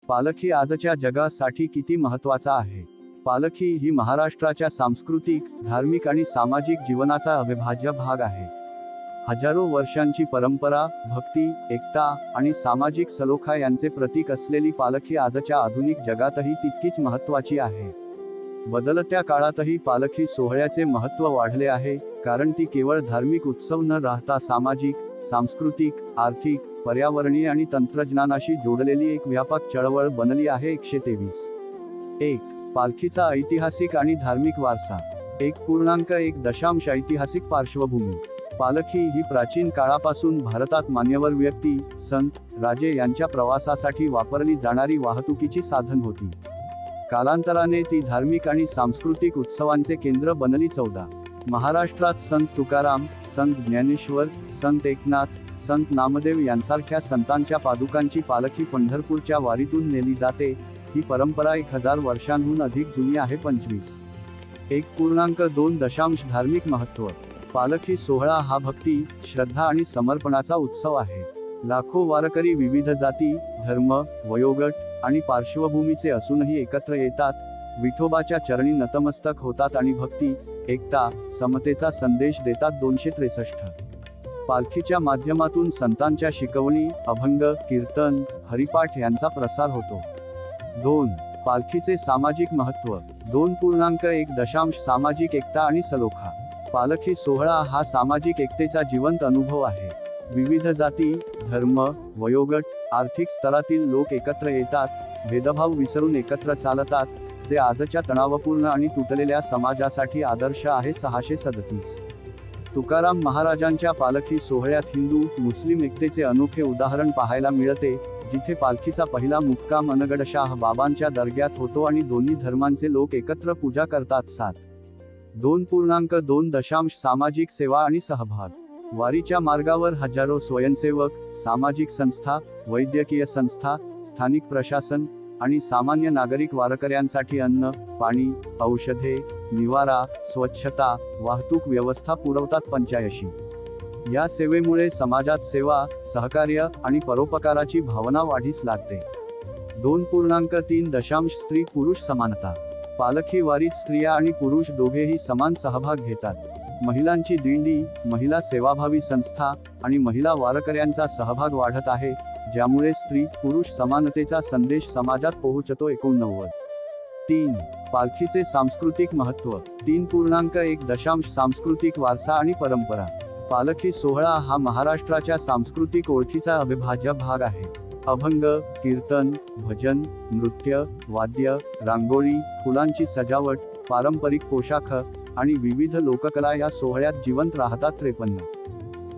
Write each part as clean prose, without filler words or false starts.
पालखी आजच्या जगासाठी किती महत्त्वाचा आहे? पालखी ही महाराष्ट्राच्या सांस्कृतिक, धार्मिक आणि सामाजिक जीवनाचा अविभाज्य भाग आहे. हजारो वर्षांची परंपरा, भक्ती, एकता आणि सामाजिक सलोखा यांचे प्रतीक असलेली पालखी आजच्या आधुनिक जगातही तितकीच महत्त्वाची आहे. बदलत्या काळातही पालखी सोहळ्याचे महत्त्व वाढले आहे, कारण ती केवळ धार्मिक उत्सव न राहता सामाजिक, सांस्कृतिक, आर्थिक, पर्यावरणीय आणि तंत्रज्ञानाशी जोडलेली एक व्यापक चळवळ बनली आहे. 123.1 पालखीचा ऐतिहासिक आणि धार्मिक वारसा. 1.1 ऐतिहासिक पार्श्वभूमी. पालखी ही प्राचीन काळापासून भारतात मान्यवर व्यक्ती, संत, राजे यांच्या प्रवासासाठी वापरली जाणारी वाहतुकीची साधन होती. कालांतराने ती धार्मिक आणि सांस्कृतिक उत्सवांचे केंद्र बनली. 14 महाराष्ट्रात संत तुकाराम, संत ज्ञानेश्वर, संत एकनाथ, संत नामदेव यांसारख्या संतांच्या पादुकांची पालखी पंढरपूरच्या वारीतून नेली जाते. ही परंपरा 1000 वर्षांहून अधिक जुनी आहे. 25.1 धार्मिक महत्त्व. पालखी सोहळा हा भक्ती, श्रद्धा आणि समर्पणाचा उत्सव आहे. लाखो वारकरी विविध जाती, धर्म, वयोगट आणि पार्श्वभूमीचे असूनही एकत्र येतात, विठोबाच्या चरणी नतमस्तक होतात आणि भक्ती, एकता, समतेचा संदेश देतात. 263 पालखीच्या माध्यमातून संतांच्या शिकवणी, अभंग, कीर्तन, हरिपाठ यांचा प्रसार होतो. 2 पालखीचे सामाजिक महत्त्व. 2.1 सामाजिक एकता आणि सलोखा. पालखी सोहळा हा सामाजिक एकतेचा जिवंत अनुभव आहे. विविध जाती, धर्म, वयोगट, आर्थिक स्तरातील लोक एकत्र येतात, भेदभाव विसरून एकत्र चालतात, जे आजच्या तणावपूर्ण आणि तुटलेल्या समाजासाठी आदर्श आहे. 637 तुकाराम महाराजांच्या पालखी सोहळ्यात हिंदू, मुस्लिम एकतेचे अनोखे उदाहरण पाहायला मिळते, जिथे पालखीचा पहिला मुक्काम अनगडशाह बाबांच्या दर्ग्यात होतो आणि दोन्ही धर्मांचे लोक एकत्र पूजा करतात. 2.2 सामाजिक सेवा आणि सहभाग. वारीच्या मार्गावर हजारो स्वयंसेवक, सामाजिक संस्था, वैद्यकीय संस्था, स्थानिक प्रशासन आणि सामान्य नागरिक वारकऱ्यांसाठी अन्न, पाणी, औषधे, निवारा, स्वच्छता, वाहतूक व्यवस्था पुरवतात. 85 या सेवेमुळे समाजात सेवा, सहकार्य आणि परोपकाराची भावना वाढीस लागते. 2.3 स्त्री पुरुष समानता. पालखी वारीत स्त्रिया आणि पुरुष दोघेही समान सहभाग घेतात. महिलांची दिंडी, महिला सेवाभावी संस्था आणि महिला वारकऱ्यांचा सहभाग वाढत आहे, ज्यामुळे स्त्री पुरुष समानतेचा संदेश समाजात पोहोचतो. 89.3 पालखीचे सांस्कृतिक महत्त्व. 3.1 सांस्कृतिक वारसा आणि परंपरा. पालखी सोहळा हा महाराष्ट्राच्या सांस्कृतिक ओळखीचा अविभाज्य भाग आहे. अभंग, कीर्तन, भजन, नृत्य, वाद्य, रांगोळी, फुलांची सजावट, पारंपरिक पोशाख आणि विविध लोककला या सोहळ्यात जिवंत राहतात. 53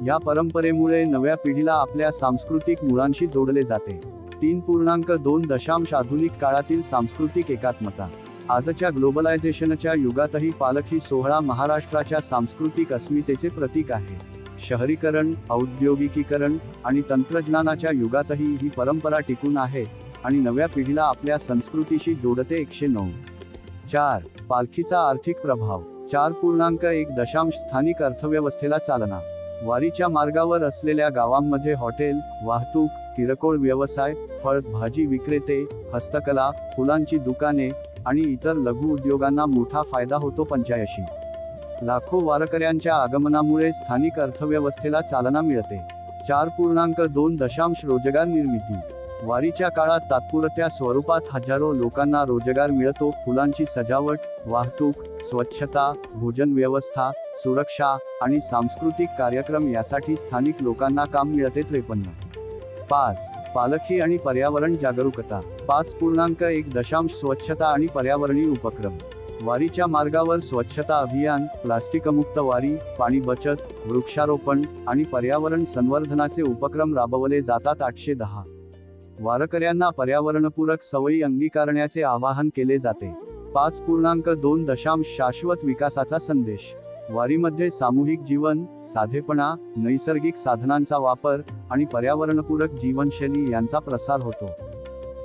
या परंपरेमुळे नव्या पिढीला आपल्या सांस्कृतिक मुळांशी जोडले जाते. 3.2 आधुनिक काळातील सांस्कृतिक एकात्मता. आजच्या ग्लोबलायझेशनच्या युगातही पालखी सोहळा महाराष्ट्राच्या सांस्कृतिक अस्मितेचे प्रतीक आहे. शहरीकरण, औद्योगिकीकरण आणि तंत्रज्ञानाच्या युगातही ही परंपरा टिकून आहे आणि नव्या पिढीला आपल्या संस्कृतीशी जोडते. 109.4 पालखीचा आर्थिक प्रभाव. 4.1 स्थानिक अर्थव्यवस्थेला चालना. वारीच्या मार्गावर असलेल्या गावांमध्ये हॉटेल, वाहतूक, किरकोळ व्यवसाय, फळ भाजी विक्रेते, हस्तकला, फुलांची दुकाने आणि इतर लघु उद्योगांना मोठा फायदा होतो. 85 लाखो वारकऱ्यांच्या आगमनामुळे स्थानिक अर्थव्यवस्थेला चालना मिळते. 4.2 रोजगार निर्मिती. वारीच्या काळात तात्पुरत्या स्वरूपात हजारो लोकांना रोजगार मिळतो. फुलांची सजावट, वाहतूक, स्वच्छता, भोजन व्यवस्था, सुरक्षा आणि सांस्कृतिक कार्यक्रम यासाठी स्थानिक लोकांना काम मिळते. 53.5 पालखी आणि पर्यावरण जागरूकता. 5.1 स्वच्छता आणि पर्यावरणीय उपक्रम. वारीच्या मार्गावर स्वच्छता अभियान, प्लास्टिकमुक्त वारी, पाणी बचत, वृक्षारोपण आणि पर्यावरण संवर्धनाचे उपक्रम राबवले जातात. 810 वारकऱ्यांना पर्यावरणपूरक सवयी अंगीकारण्याचे आवाहन केले जाते. 5.2 शाश्वत विकासाचा संदेश. वारीमध्ये सामूहिक जीवन, साधेपणा, नैसर्गिक साधनांचा वापर आणि पर्यावरणपूरक जीवनशैली यांचा प्रसार होतो.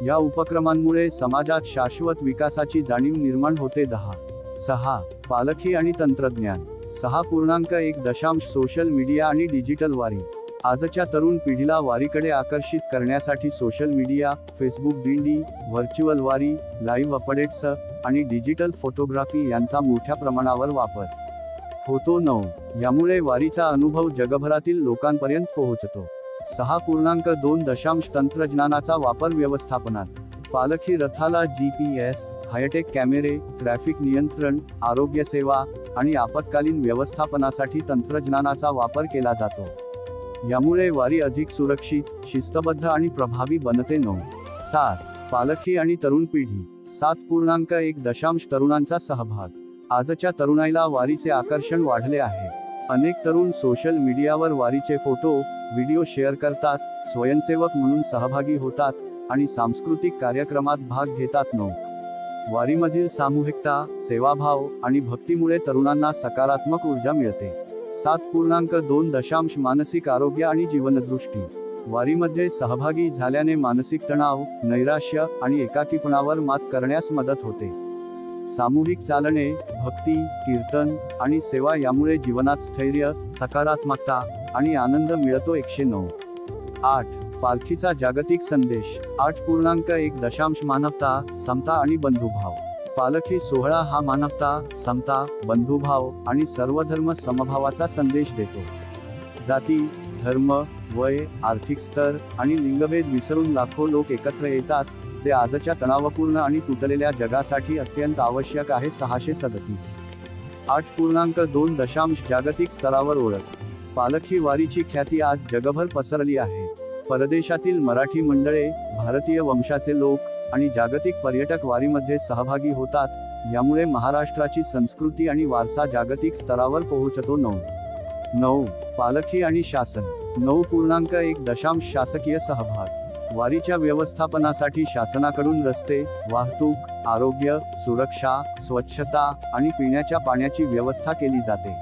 या उपक्रमांमुळे समाजात शाश्वत विकासाची जाणीव निर्माण होते. 10.6 पालखी आणि तंत्रज्ञान. 6.1 सोशल मीडिया आणि डिजिटल वारी. आजच्या तरुण पिढीला वारीकडे आकर्षित करण्यासाठी सोशल मीडिया, फेसबुक दिंडी, व्हर्च्युअल वारी, लाईव्ह अपडेट्स आणि डिजिटल फोटोग्राफी यांचा मोठ्या प्रमाणावर वापर होतो. 9. यामुळे वारीचा अनुभव जगभरातील लोकांपर्यंत पोहोचतो. 6.2 तंत्रज्ञानाचा वापर व्यवस्थापनात. पालखी रथाला GPS, हायटेक कॅमेरे, ट्रॅफिक नियंत्रण, आरोग्य सेवा आणि आपत्कालीन व्यवस्थापनासाठी तंत्रज्ञानाचा वापर केला जातो. यामुळे वारी अधिक सुरक्षित, शिस्तबद्ध आणि प्रभावी बनते. 9. 7. पालखी आणि तरुण पिढी. 7.1 तरुणांचा सहभाग. आजच्या तरुणाईला वारीचे आकर्षण वाढले आहे. अनेक तरुण सोशल मीडियावर वारीचे फोटो, व्हिडिओ शेअर करतात, स्वयंसेवक म्हणून सहभागी होतात आणि सांस्कृतिक कार्यक्रमात भाग घेतात. 9. वारीमधील सामूहिकता, सेवाभाव आणि भक्तीमुळे तरुणांना सकारात्मक ऊर्जा मिळते. 7.2 मानसिक आरोग्य आणि जीवनदृष्टी. वारीमध्ये सहभागी झाल्याने मानसिक तणाव, नैराश्य आणि एकाकीपणावर मात करण्यास मदत होते. सामूहिक चालणे, भक्ती, कीर्तन आणि सेवा यामुळे जीवनात स्थैर्य, सकारात्मकता आणि आनंद मिळतो. 109. 8. पालखीचा जागतिक संदेश. 8.1 मानवता, समता आणि बंधुभाव. पालखी सोहळा हा मानवता, समता, बंधुभाव आणि सर्वधर्म समभावाचा संदेश देतो. जाती, धर्म, वय, आर्थिक स्तर आणि लिंगभेद विसरून लाखो लोक एकत्र येतात, जे आजच्या तणावपूर्ण आणि तुटलेल्या जगासाठी अत्यंत आवश्यक आहे. 637. 8.2 जागतिक स्तरावर ओळख. पालखी वारीची ख्याती आज जगभर पसरली आहे. परदेशातील मराठी मंडळे, भारतीय वंशाचे लोक आणि जागतिक पर्यटक वारीमध्ये सहभागी होतात. यामुळे महाराष्ट्राची संस्कृती आणि वारसा जागतिक स्तरावर पोहोचतो. 9. पालखी आणि शासन. 9.1 शासकीय सहभाग. वारीच्या व्यवस्थापनासाठी शासनाकडून रस्ते, वाहतूक, आरोग्य, सुरक्षा, स्वच्छता आणि पिण्याच्या पाण्याची व्यवस्था केली जाते.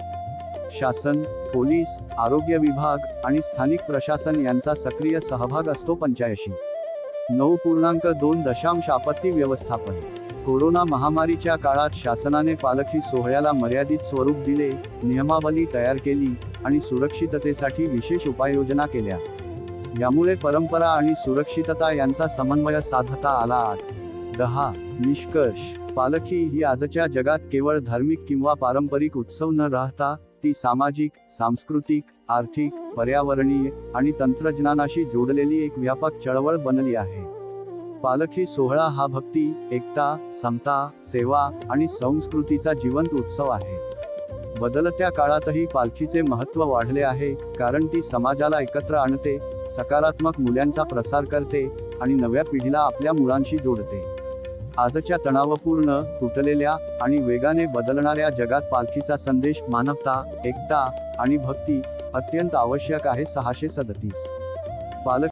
शासन, पोलीस, आरोग्य विभाग आणि स्थानिक प्रशासन यांचा सक्रिय सहभाग असतो. 85. 9.2 आपत्ती व्यवस्थापन. कोरोना महामारीच्या काळात शासनाने पालखी सोहळ्याला मर्यादित स्वरूप दिले, नियमावली तयार केली आणि सुरक्षिततेसाठी विशेष उपाययोजना केल्या. यामुळे परंपरा आणि सुरक्षितता यांचा समन्वय साधता आला. 8. 10. निष्कर्ष. पालखी ही आजच्या जगात केवळ धार्मिक किंवा पारंपरिक उत्सव न राहता ती सामाजिक, सांस्कृतिक, आर्थिक, पर्यावरणीय आणि तंत्रज्ञानाशी जोडलेली एक व्यापक चळवळ बनली आहे. पालखी सोहळा हा भक्ती, एकता, समता, सेवा आणि संस्कृतीचा जिवंत उत्सव आहे. बदलत्या काळातही पालखीचे महत्त्व वाढले आहे, कारण ती समाजाला एकत्र आणते, सकारात्मक मूल्यांचा प्रसार करते आणि नव्या पिढीला आपल्या मुळांशी जोडते. आजच्या तणावपूर्ण, तुटलेल्या आणि वेगाने बदलणाऱ्या जगात पालखीचा संदेश मानवता, एकता आणि भक्ती अत्यंत आवश्यक आहे. 637. पालखी